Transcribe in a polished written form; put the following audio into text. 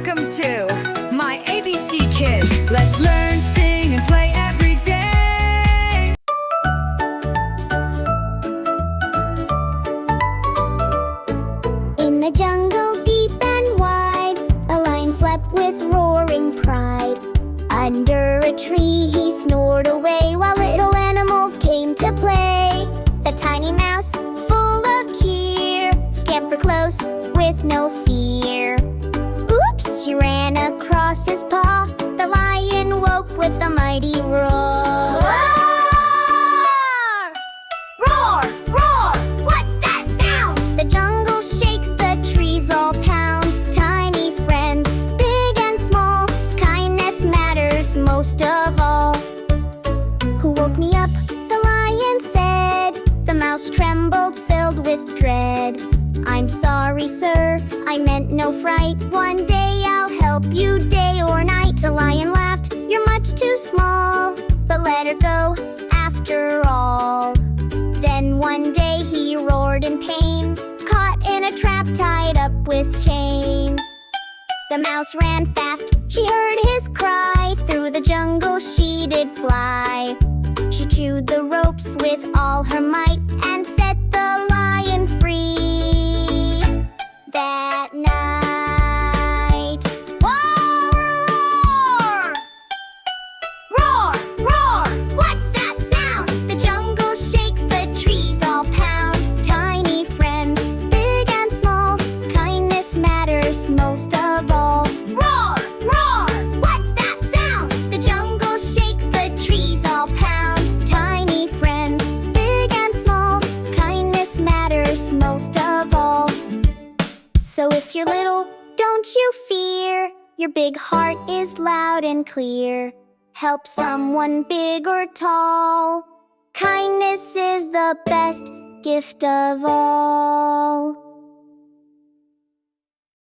Welcome to my ABC Kids. Let's learn, sing, and play every day. In the jungle deep and wide, a lion slept with roaring pride. Under a tree he snored away while little animals came to play. The tiny mouse, full of cheer, scampered close with no fear. Oops, she ran across his paw. The lion woke with a mighty roar. Roar, roar, what's that sound? The jungle shakes, the trees all pound. Tiny friends, big and small, kindness matters most of all. Who woke me up? The lion said. The mouse trembled, filled with dread. I'm sorry, sir, I meant no fright. One day I'll help you day or night. The lion laughed, you're much too small, but let her go after all. Then one day he roared in pain, caught in a trap tied up with chain. The mouse ran fast, she heard his cry. Through the jungle she did fly. She chewed the ropes with all her might and set the lion free. That night, roar, roar, roar, what's that sound? The jungle shakes, the trees all pound. Tiny friends, big and small, kindness matters most of all. Roar, roar, what's that sound? The jungle shakes, the trees all pound. Tiny friends, big and small, kindness matters most of all. So if you're little, don't you fear. Your big heart is loud and clear. Help someone big or tall. Kindness is the best gift of all.